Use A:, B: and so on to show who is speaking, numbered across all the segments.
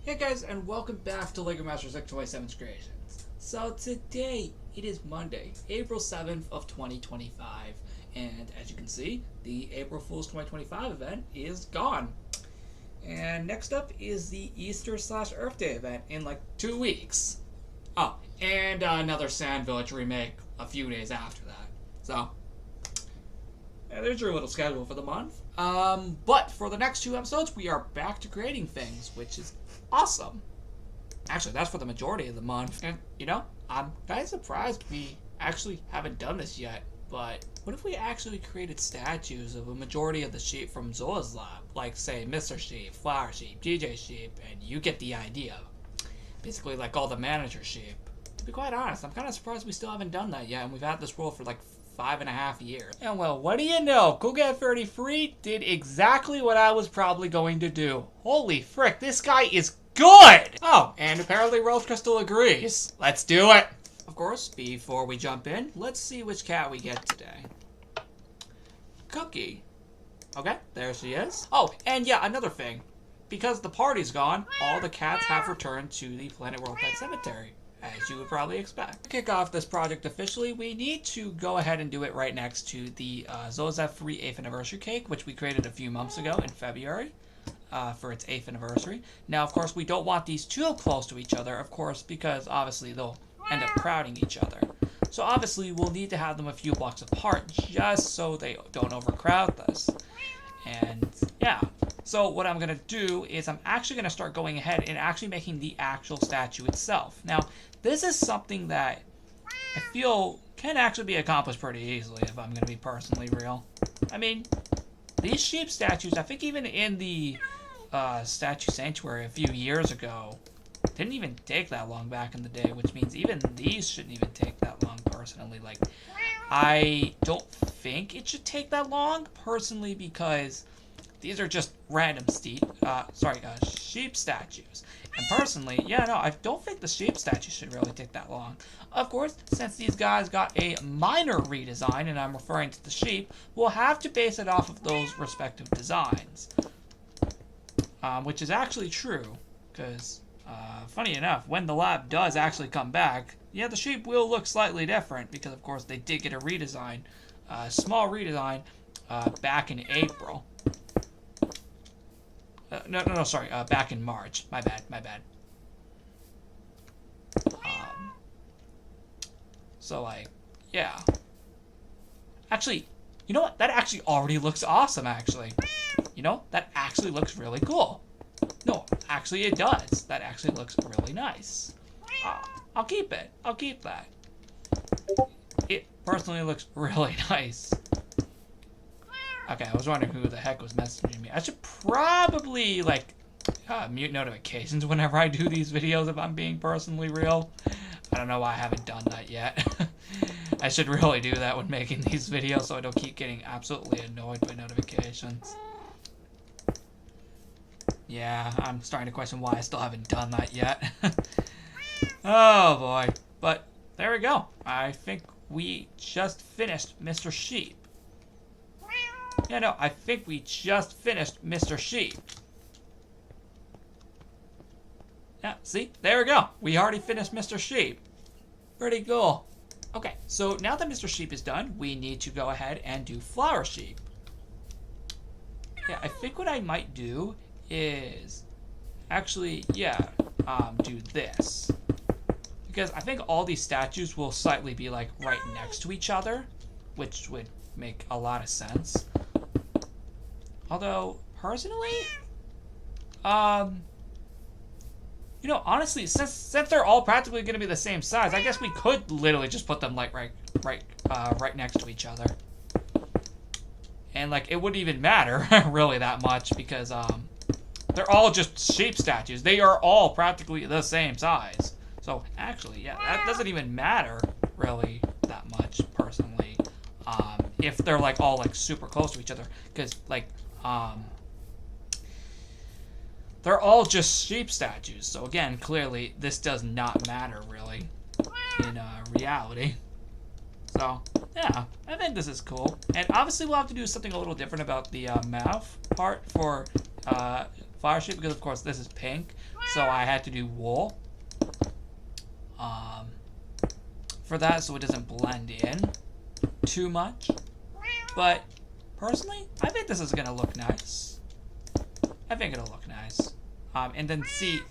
A: Hey guys, and welcome back to Legomaster627's Creations. So today, it is Monday, April 7th of 2025, and as you can see, the April Fool's 2025 event is gone. And next up is the Easter/Earth Day event in like 2 weeks. Oh, and another Sand Village remake a few days after that. So, yeah, there's your little schedule for the month. But for the next 2 episodes, we are back to creating things, which is awesome. Actually, that's for the majority of the month. And, you know, I'm kind of surprised we actually haven't done this yet. But what if we actually created statues of a majority of the sheep from Zola's lab? Like, say, Mr. Sheep, Flower Sheep, DJ Sheep, and you get the idea. Basically, like all the manager sheep. To be quite honest, I'm kind of surprised we still haven't done that yet, and we've had this role for like 5.5 years. And well, what do you know? Coolgat33 did exactly what I was probably going to do. Holy frick, this guy is good! Oh, and apparently Rose Crystal agrees. Let's do it! Of course, before we jump in, let's see which cat we get today. Cookie. Okay, there she is. Oh, and yeah, another thing. Because the party's gone, all the cats have returned to the Planet World Pet Cemetery, as you would probably expect. To kick off this project officially, we need to go ahead and do it right next to the Zolaz 3 8th anniversary cake, which we created a few months ago in February for its 8th anniversary. Now, of course, we don't want these too close to each other, of course, because obviously they'll end up crowding each other. So obviously, we'll need to have them a few blocks apart just so they don't overcrowd this. And yeah, so what I'm going to do is I'm actually going to start going ahead and actually making the actual statue itself. Now, this is something that I feel can actually be accomplished pretty easily if I'm going to be personally real. I mean, these sheep statues, I think even in the Statue Sanctuary a few years ago, didn't even take that long back in the day, which means even these shouldn't even take that long personally. Like, I don't think it should take that long personally because these are just random sheep statues. And personally, yeah, no, I don't think the sheep statue should really take that long. Of course, since these guys got a minor redesign, and I'm referring to the sheep, we'll have to base it off of those respective designs. Which is actually true, because funny enough, when the lab does actually come back, yeah, the sheep will look slightly different because, of course, they did get a redesign, small redesign, back in April. Sorry, back in March. My bad. So, like, yeah. Actually, you know what? That actually already looks awesome, actually. You know, that actually looks really cool. No, actually it does. That actually looks really nice. I'll keep it. I'll keep that. It personally looks really nice. Okay, I was wondering who the heck was messaging me. I should probably, like, mute notifications whenever I do these videos if I'm being personally real. I don't know why I haven't done that yet. I should really do that when making these videos so I don't keep getting absolutely annoyed by notifications. Yeah, I'm starting to question why I still haven't done that yet. Oh boy. But there we go. I think we just finished Mr. Sheep. Yeah, no, I think we just finished Mr. Sheep. Yeah, see? There we go. We already finished Mr. Sheep. Pretty cool. Okay, so now that Mr. Sheep is done, we need to go ahead and do Flower Sheep. Yeah, I think what I might do is actually, yeah, do this. Because I think all these statues will slightly be, like, right next to each other, which would make a lot of sense. Although, personally, you know, honestly, since they're all practically going to be the same size, I guess we could literally just put them, like, right next to each other. And, like, it wouldn't even matter, really, that much, because, they're all just sheep statues. They are all practically the same size. So, actually, yeah, that doesn't even matter, really, that much, personally. If they're, like, all, like, super close to each other. Because, like, they're all just sheep statues. So, again, clearly, this does not matter, really, in, reality. So, yeah, I think this is cool. And obviously, we'll have to do something a little different about the mouth part for fire sheep because, of course, this is pink. So I had to do wool. For that, so it doesn't blend in too much. But personally, I think this is gonna look nice. I think it'll look nice. And then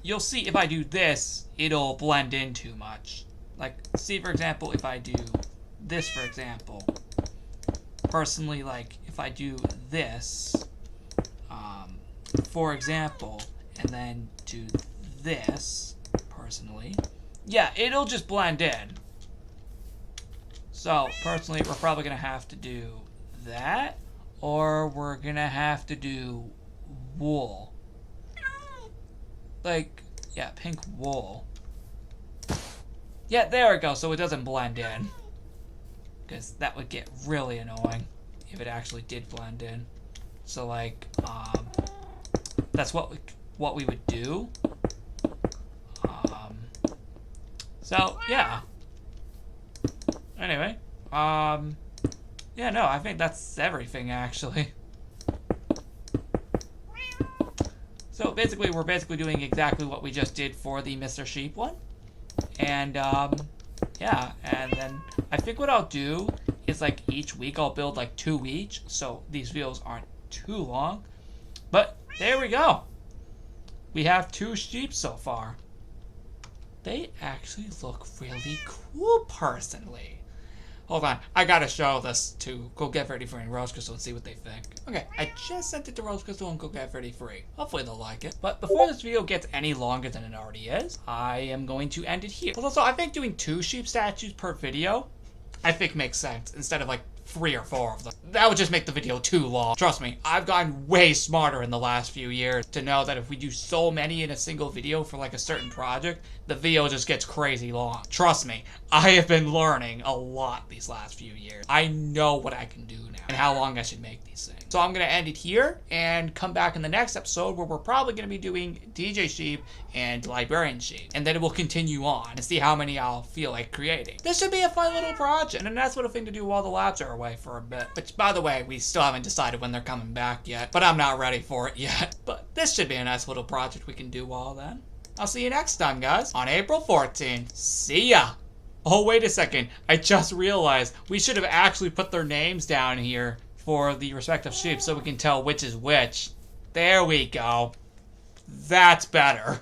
A: you'll see if I do this, it'll blend in too much. Like, see, for example, if I do this, for example. Personally, like, if I do this, for example, and then do this, personally, yeah, it'll just blend in. So, personally, we're probably going to have to do that, or we're going to have to do wool. Like, yeah, pink wool. Yeah, there we go, so it doesn't blend in. Because that would get really annoying if it actually did blend in. So, like, that's what we would do. So, yeah. Anyway, yeah, no, I think that's everything, actually. So, basically, we're basically doing exactly what we just did for the Mr. Sheep one. And, yeah, and then I think what I'll do is, like, each week I'll build, like, 2 each, so these videos aren't too long. But, there we go. We have 2 sheep so far. They actually look really cool, personally. Hold on, I gotta show this to Go Get Ready Free and Rose Crystal and see what they think. Okay, I just sent it to Rose Crystal and Go Get Ready Free. Hopefully they'll like it. But before this video gets any longer than it already is, I am going to end it here. Also, I think doing 2 sheep statues per video, I think makes sense, instead of like 3 or 4 of them. That would just make the video too long. Trust me, I've gotten way smarter in the last few years to know that if we do so many in a single video for like a certain project, the video just gets crazy long. Trust me, I have been learning a lot these last few years. I know what I can do now and how long I should make these things. So I'm going to end it here and come back in the next episode where we're probably going to be doing DJ Sheep and Librarian Sheep. And then it will continue on and see how many I'll feel like creating. This should be a fun little project and a nice little thing to do while the labs are away for a bit. Which, by the way, we still haven't decided when they're coming back yet. But I'm not ready for it yet. But this should be a nice little project we can do while then. I'll see you next time, guys, on April 14th. See ya! Oh, wait a second. I just realized we should have actually put their names down here for the respective sheep so we can tell which is which. There we go. That's better.